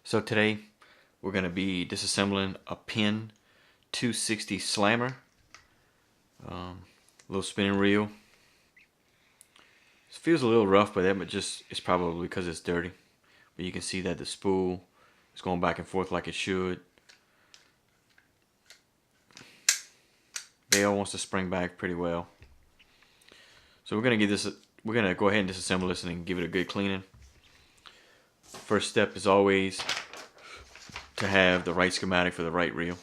So today we're going to be disassembling a Penn 260 slammer, little spinning reel. It feels a little rough by that, but just it's probably because it's dirty. But you can see that the spool is going back and forth like it should. Bayo wants to spring back pretty well. So we're going to go ahead and disassemble this and give it a good cleaning. First step is always to have the right schematic for the right reel.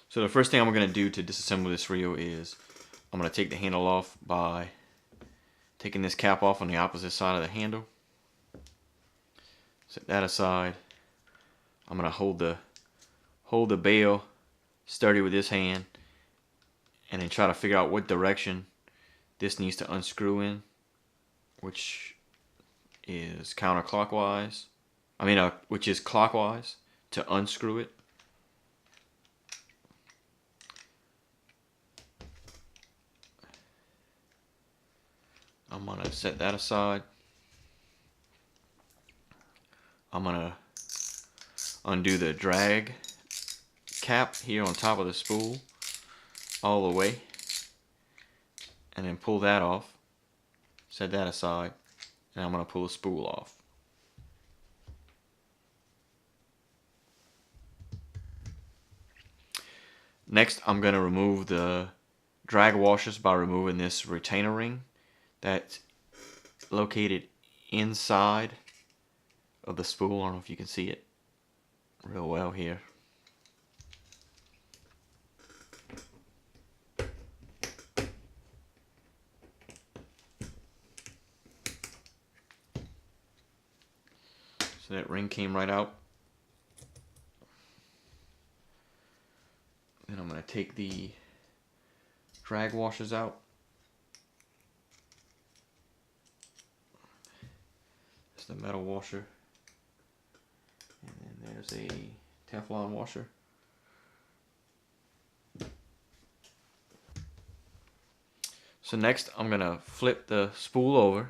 So the first thing I'm going to do to disassemble this reel is I'm going to take the handle off by taking this cap off on the opposite side of the handle. Set that aside. I'm going to hold the bail sturdy with this hand and then try to figure out what direction this needs to unscrew in, which is counterclockwise. Which is clockwise to unscrew it. I'm going to set that aside. I'm going to undo the drag cap here on top of the spool all the way and then pull that off. Set that aside, and I'm going to pull the spool off. Next, I'm going to remove the drag washers by removing this retainer ring that's located inside of the spool. I don't know if you can see it real well here. So that ring came right out. Then I'm going to take the drag washers out. There's the metal washer. And then there's a Teflon washer. So next I'm going to flip the spool over.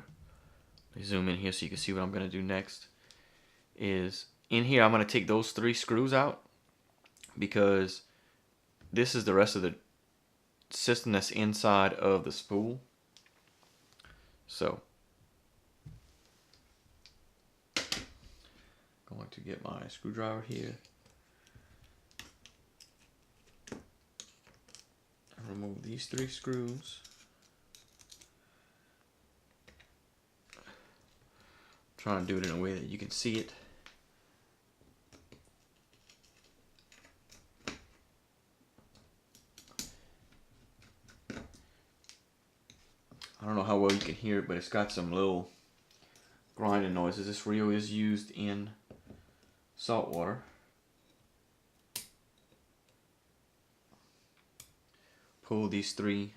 Let me zoom in here so you can see what I'm going to do next. Is in here I'm going to take those 3 screws out because this is the rest of the system that's inside of the spool. So I'm going to get my screwdriver here and remove these 3 screws. I'm trying to do it in a way that you can see it. I don't know how well you can hear it, but it's got some little grinding noises. This reel is used in salt water. Pull these 3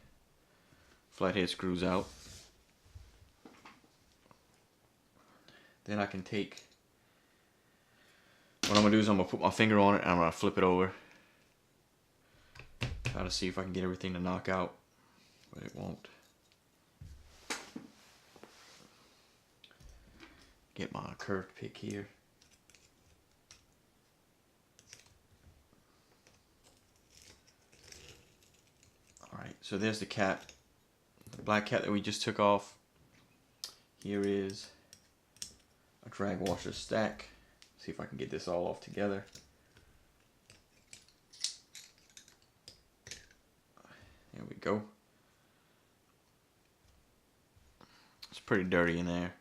flathead screws out. Then I can take, what I'm going to do is I'm going to put my finger on it and I'm going to flip it over. Try to see if I can get everything to knock out, but it won't. Get my curved pick here. Alright, so there's the cap. The black cap that we just took off. Here is a drag washer stack. See if I can get this all off together. There we go. It's pretty dirty in there.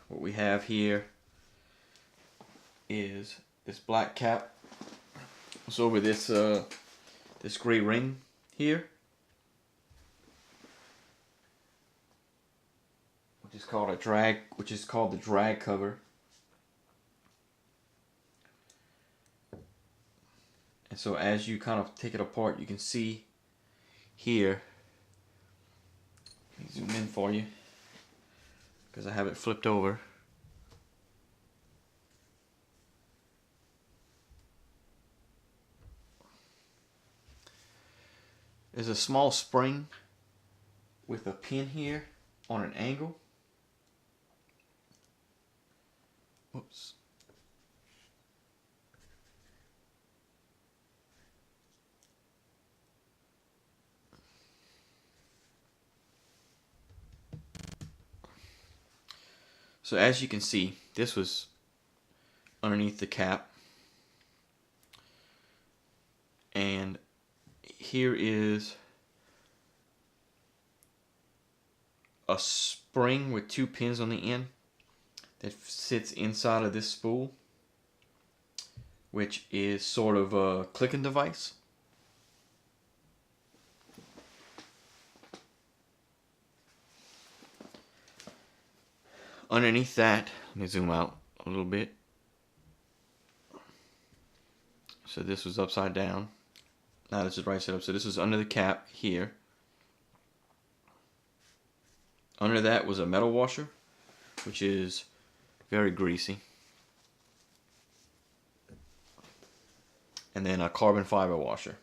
What we have here is this black cap. It's over this this gray ring here, which is called the drag cover. And so as you kind of take it apart, you can see here. Let me zoom in for you, because I have it flipped over. There's a small spring with a pin here on an angle. Whoops. So as you can see, this was underneath the cap. And here is a spring with 2 pins on the end that sits inside of this spool, which is sort of a clicking device. Underneath that, let me zoom out a little bit. So this was upside down. Now this is right side up. So this is under the cap here. Under that was a metal washer, which is very greasy. And then a carbon fiber washer.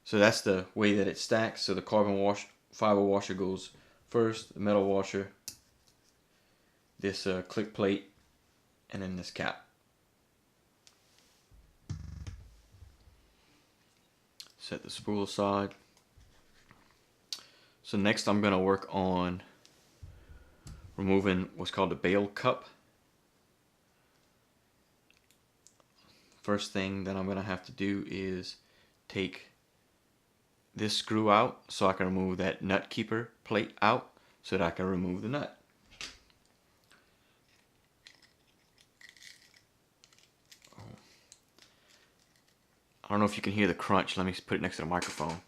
So that's the way that it stacks. So the carbon fiber washer goes first, the metal washer, this click plate, and then this cap. Set the spool aside. So next I'm going to work on removing what's called the bail cup. First thing that I'm going to have to do is take this screw out so I can remove that nut keeper plate out so that I can remove the nut. I don't know if you can hear the crunch. Let me put it next to the microphone.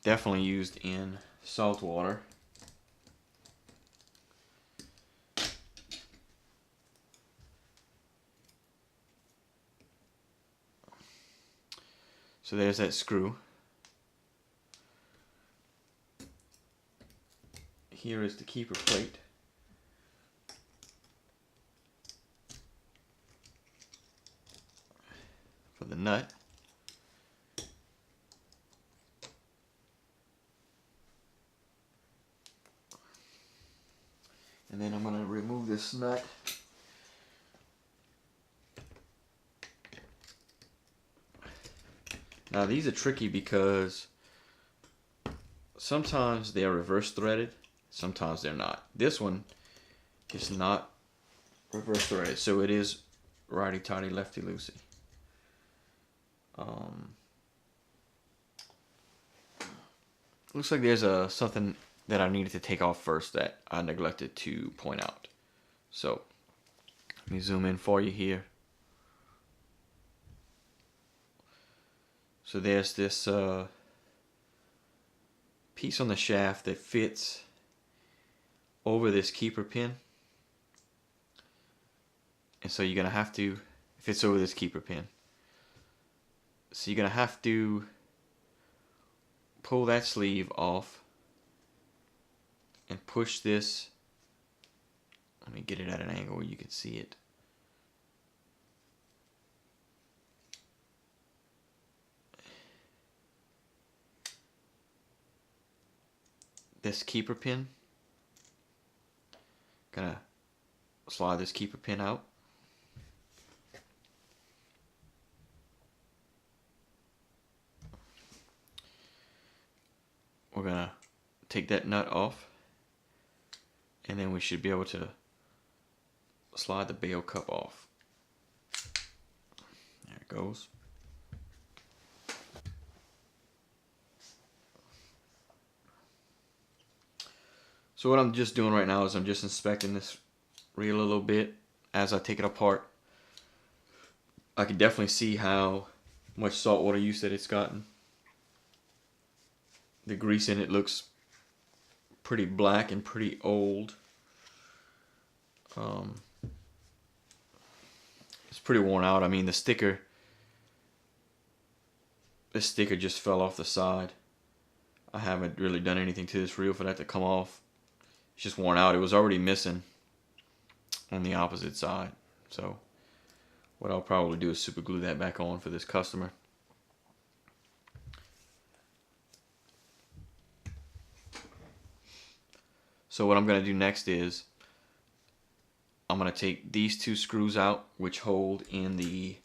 Definitely used in salt water. So there's that screw. Here is the keeper plate. For the nut. And then I'm going to remove this nut. Now these are tricky because sometimes they are reverse threaded, sometimes they're not. This one is not reverse threaded, so it is righty tighty, lefty loosey. Looks like there's something that I needed to take off first that I neglected to point out. So let me zoom in for you here. So there's this piece on the shaft that fits over this keeper pin. And so you're going to have to, it fits over this keeper pin. So you're going to have to pull that sleeve off and push this. Let me get it at an angle where you can see it. This keeper pin. Gonna slide this keeper pin out. We're gonna take that nut off, and then we should be able to slide the bail cup off. There it goes. So what I'm just doing right now is I'm just inspecting this reel a little bit as I take it apart. I can definitely see how much saltwater use that it's gotten. The grease in it looks pretty black and pretty old. It's pretty worn out. I mean, this sticker just fell off the side. I haven't really done anything to this reel for that to come off. It's just worn out. It was already missing on the opposite side. So what I'll probably do is super glue that back on for this customer. So what I'm going to do next is I'm going to take these two screws out, which hold in the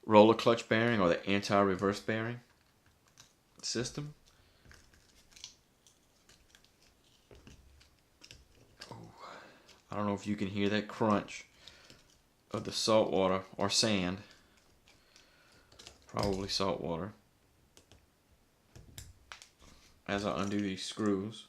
roller clutch bearing or the anti-reverse bearing system. Oh, I don't know if you can hear that crunch of the salt water or sand. Probably salt water. As I undo these screws.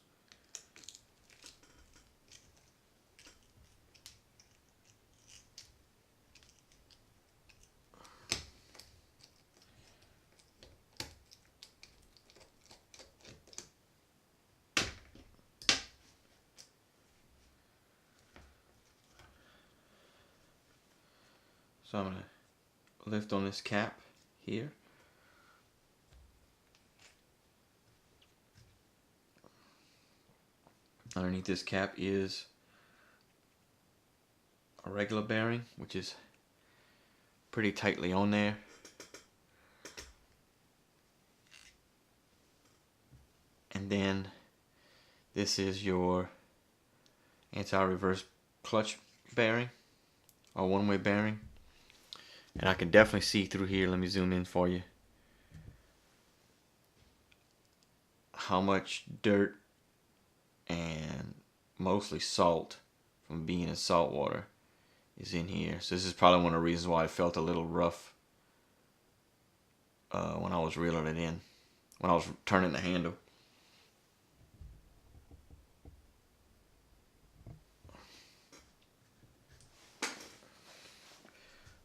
So I'm going to lift on this cap here. Underneath this cap is a regular bearing, which is pretty tightly on there. And then this is your anti-reverse clutch bearing or one-way bearing. And I can definitely see through here. Let me zoom in for you. How much dirt and mostly salt from being in salt water is in here. So this is probably one of the reasons why it felt a little rough when I was reeling it in, when I was turning the handle.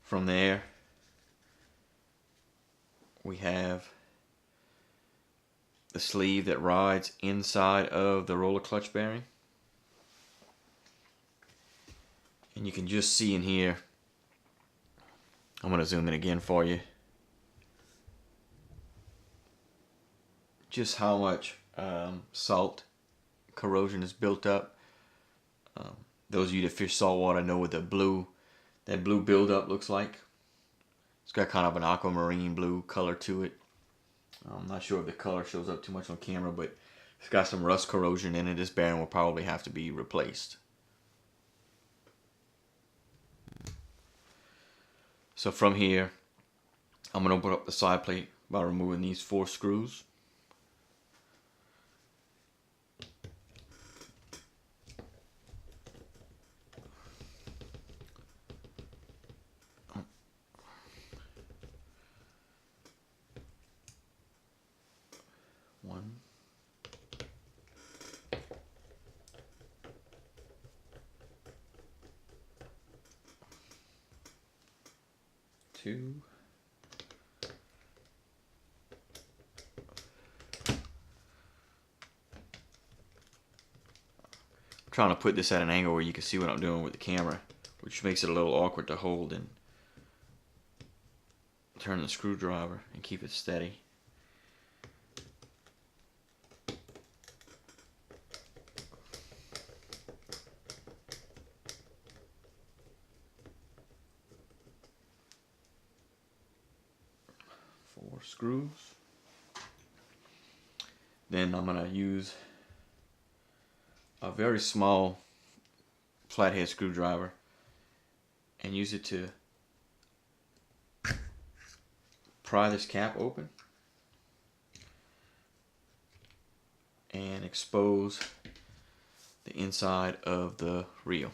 From there, we have the sleeve that rides inside of the roller clutch bearing. And you can just see in here, I'm going to zoom in again for you, just how much salt corrosion is built up. Those of you that fish saltwater know what that blue buildup looks like. It's got kind of an aquamarine blue color to it. I'm not sure if the color shows up too much on camera, but it's got some rust corrosion in it. This bearing will probably have to be replaced. So from here, I'm going to open up the side plate by removing these 4 screws. One. 2. I'm trying to put this at an angle where you can see what I'm doing with the camera, which makes it a little awkward to hold and turn the screwdriver and keep it steady. Screws. Then I'm going to use a very small flathead screwdriver and use it to pry this cap open and expose the inside of the reel.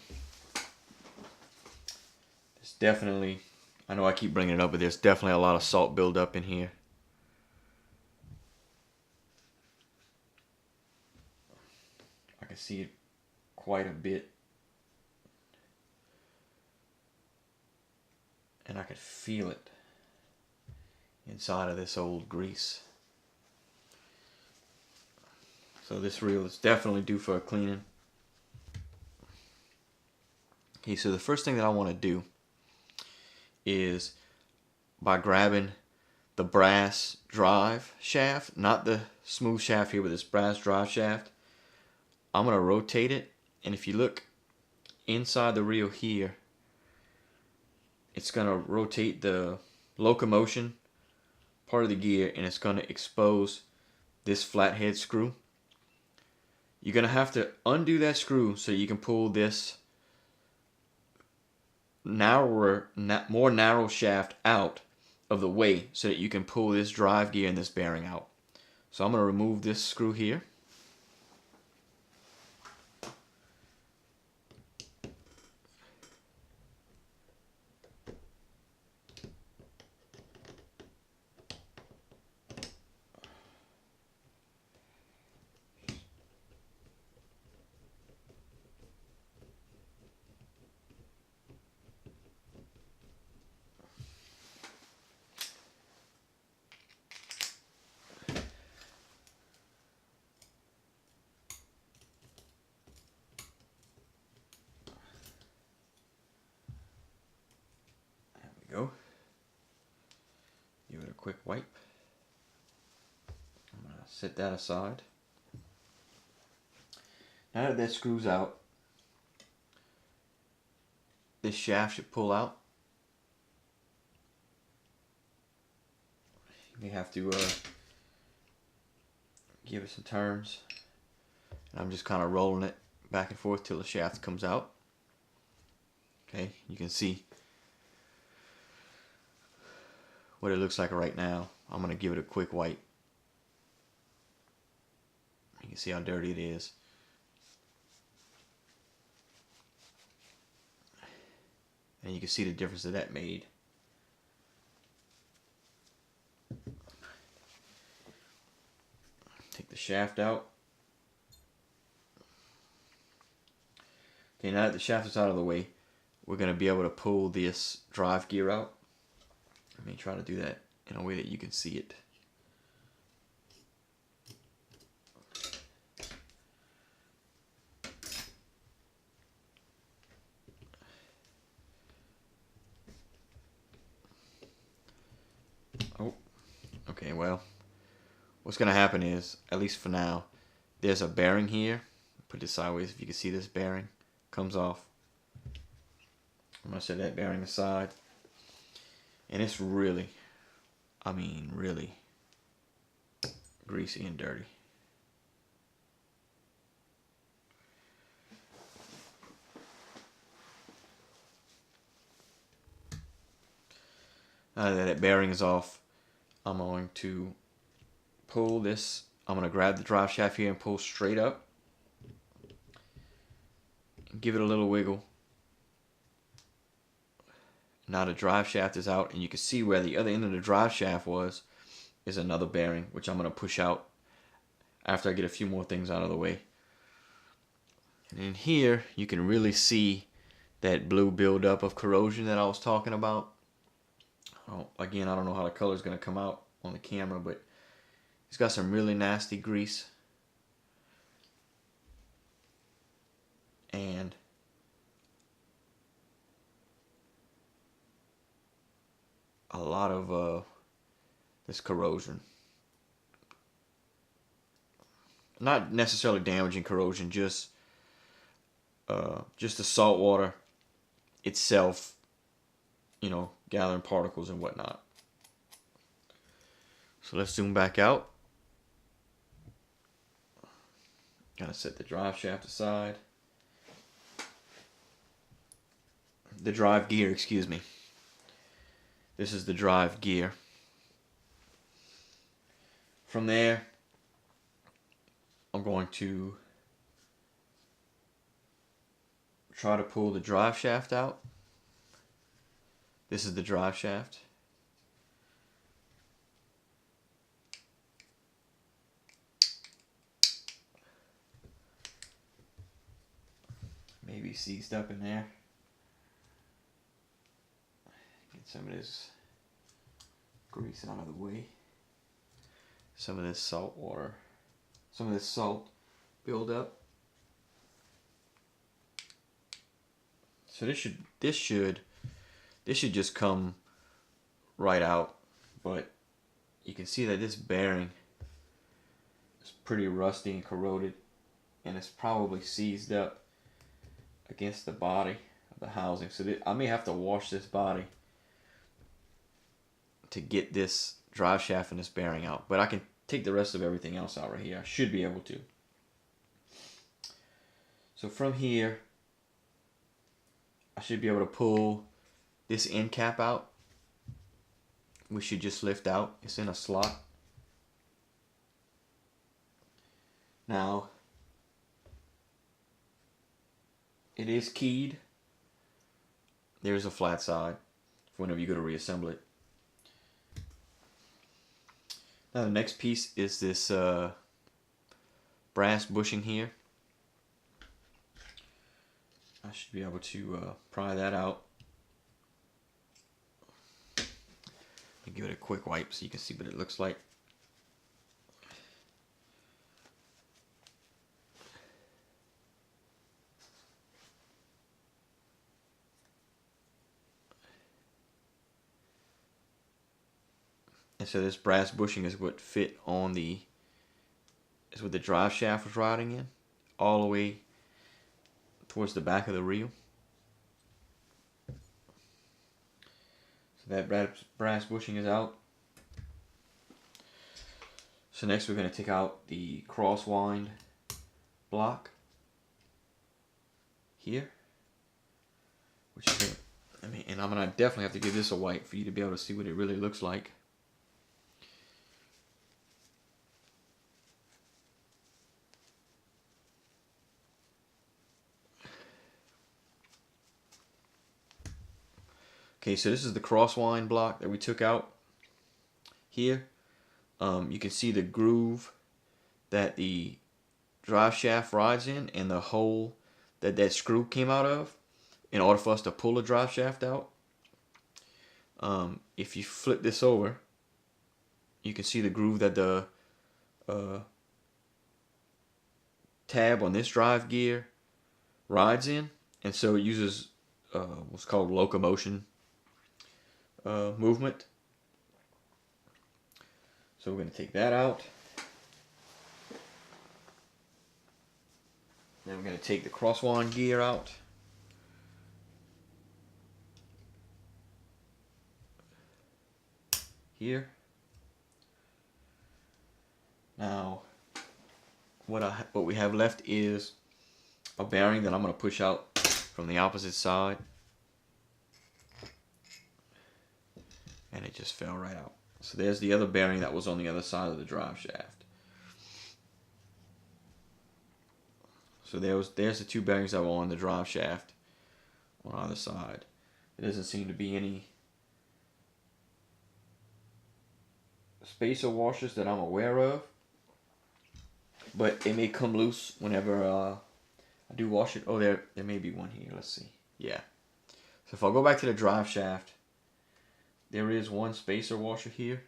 It's definitely, I know I keep bringing it up, but there's definitely a lot of salt buildup in here. I can see it quite a bit. And I could feel it inside of this old grease. So this reel is definitely due for a cleaning. Okay, so the first thing that I want to do is by grabbing the brass drive shaft, not the smooth shaft here, but this brass drive shaft, I'm going to rotate it, and if you look inside the reel here, it's going to rotate the locomotion part of the gear, and it's going to expose this flathead screw. You're going to have to undo that screw so you can pull this more narrow shaft out of the way so that you can pull this drive gear and this bearing out. So I'm going to remove this screw here. Go. Give it a quick wipe. I'm going to set that aside. Now that screw's out, this shaft should pull out. You may have to give it some turns. And I'm just kind of rolling it back and forth till the shaft comes out. Okay, you can see what it looks like right now. I'm going to give it a quick wipe. You can see how dirty it is. And you can see the difference that made. Take the shaft out. Okay, now that the shaft is out of the way, we're going to be able to pull this drive gear out. Let me try to do that in a way that you can see it. Oh, okay, well, what's going to happen is, at least for now, there's a bearing here. Put this sideways if you can see this bearing. Comes off. I'm going to set that bearing aside. And it's really, I mean really, greasy and dirty. Now that bearing is off, I'm going to pull this. I'm going to grab the drive shaft here and pull straight up. Give it a little wiggle. Now the drive shaft is out, and you can see where the other end of the drive shaft was is another bearing, which I'm going to push out after I get a few more things out of the way. And in here, you can really see that blue buildup of corrosion that I was talking about. Oh, again, I don't know how the color is going to come out on the camera, but it's got some really nasty grease. And a lot of this corrosion. Not necessarily damaging corrosion, just the salt water itself, you know, gathering particles and whatnot. So let's zoom back out. Gotta set the drive shaft aside. The drive gear, excuse me. This is the drive gear. From there, I'm going to try to pull the drive shaft out. This is the drive shaft. Maybe seized up in there. Get some of this grease out of the way. Some of this salt water. Some of this salt build up. So this should just come right out, but you can see that this bearing is pretty rusty and corroded, and it's probably seized up against the body of the housing. So I may have to wash this body to get this drive shaft and this bearing out. But I can take the rest of everything else out right here. I should be able to. So from here, I should be able to pull this end cap out. We should just lift out. It's in a slot. Now, it is keyed. There's a flat side for whenever you go to reassemble it. Now the next piece is this brass bushing here. I should be able to pry that out. I'll give it a quick wipe so you can see what it looks like. And so this brass bushing is what fit on the, is what the drive shaft was riding in, all the way towards the back of the reel. So that brass bushing is out. So next we're going to take out the crosswind block here, which is, and I'm going to definitely have to give this a wipe for you to be able to see what it really looks like. Okay, so this is the crosswind block that we took out here. You can see the groove that the drive shaft rides in and the hole that that screw came out of in order for us to pull the drive shaft out. If you flip this over, you can see the groove that the tab on this drive gear rides in, and so it uses what's called locomotion movement. So we're going to take that out. Then we're going to take the crosswind gear out. Here. Now, what we have left is a bearing that I'm going to push out from the opposite side. And it just fell right out. So there's the other bearing that was on the other side of the drive shaft. So there's the two bearings that were on the drive shaft on either side. There doesn't seem to be any spacer washers that I'm aware of, but it may come loose whenever I do wash it. Oh, there may be one here. Let's see. Yeah. So if I go back to the drive shaft, there is one spacer washer here.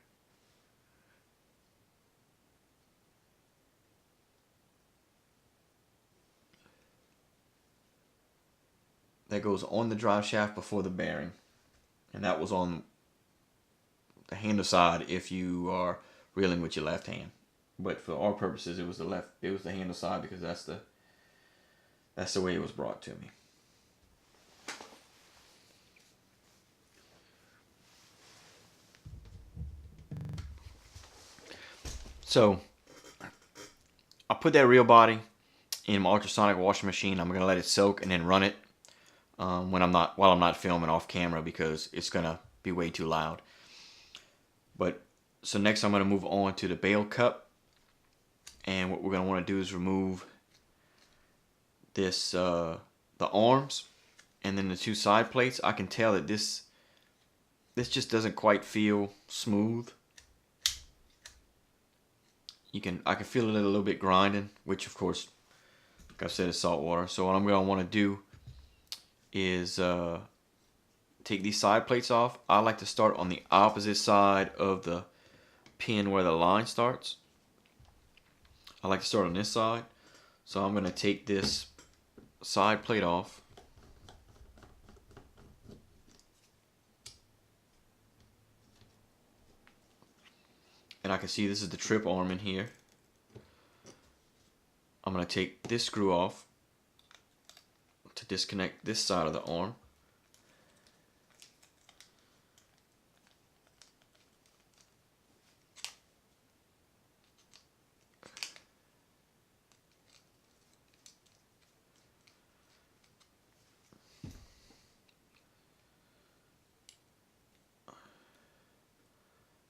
That goes on the drive shaft before the bearing. And that was on the handle side if you are reeling with your left hand. But for our purposes, it was the handle side because that's the way it was brought to me. So I'll put that reel body in my ultrasonic washing machine. I'm gonna let it soak and then run it while I'm not filming off camera because it's gonna be way too loud. But so next I'm gonna move on to the bale cup, and what we're gonna want to do is remove this the arms and then the two side plates. I can tell that this just doesn't quite feel smooth. I can feel it a little bit grinding, which of course, like I said, is salt water. So what I'm going to want to do is take these side plates off. I like to start on the opposite side of the pin where the line starts. I like to start on this side. So I'm going to take this side plate off. And I can see this is the trip arm in here. I'm going to take this screw off to disconnect this side of the arm.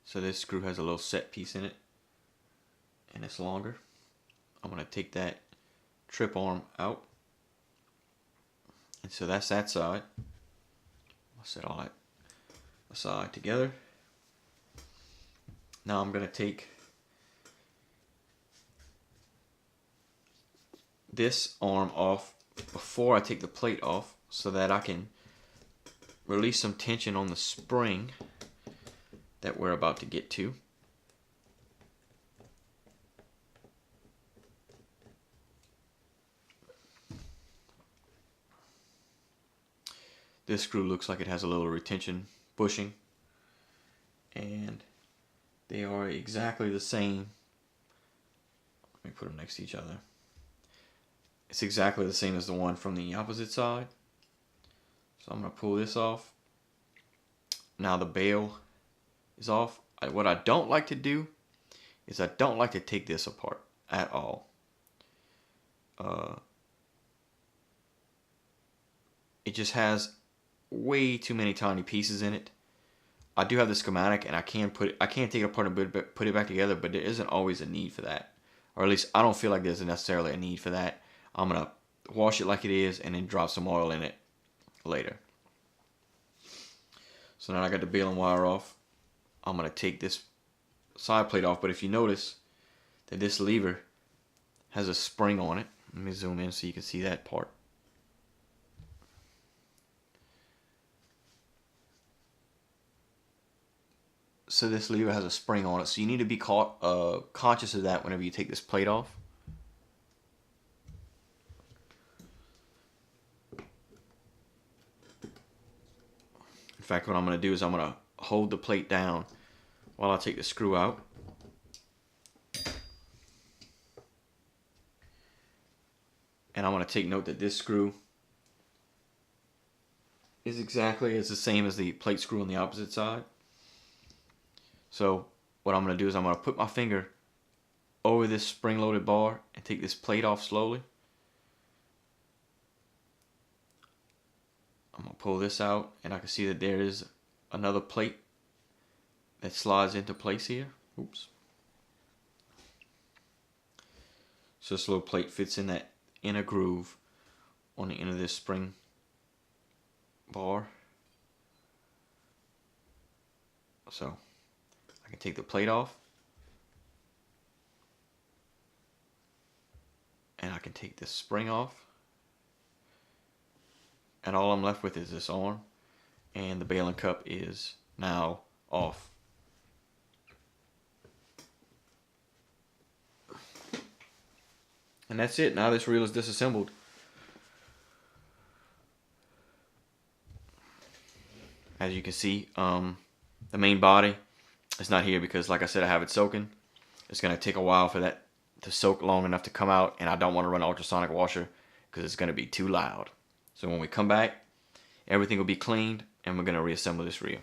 So this screw has a little set piece in it, and it's longer. I'm going to take that trip arm out. And so that's that side. I'll set all that aside together. Now I'm going to take this arm off before I take the plate off so that I can release some tension on the spring that we're about to get to. This screw looks like it has a little retention bushing, and they are exactly the same. Let me put them next to each other. It's exactly the same as the one from the opposite side. So I'm going to pull this off. Now the bail is off. What I don't like to do is I don't like to take this apart at all. It just has way too many tiny pieces in it. I do have the schematic, and I can take it apart and put it back together, but there isn't always a need for that. Or at least I don't feel like there's necessarily a need for that. I'm going to wash it like it is and then drop some oil in it later. So now I got the baling wire off. I'm going to take this side plate off, but if you notice that this lever has a spring on it. Let me zoom in so you can see that part. So this lever has a spring on it, so you need to be conscious of that whenever you take this plate off. In fact, what I'm going to do is I'm going to hold the plate down while I take the screw out. And I want to take note that this screw is exactly the same as the plate screw on the opposite side. So what I'm going to do is I'm going to put my finger over this spring-loaded bar and take this plate off slowly. I'm going to pull this out, and I can see that there is another plate that slides into place here. Oops. So this little plate fits in that inner groove on the end of this spring bar. So I can take the plate off, and I can take this spring off, and all I'm left with is this arm, and the baling cup is now off. And that's it. Now this reel is disassembled. As you can see, the main body is not here because, like I said, I have it soaking. It's going to take a while for that to soak long enough to come out, and I don't want to run an ultrasonic washer because it's going to be too loud. So when we come back, everything will be cleaned, and we're going to reassemble this reel.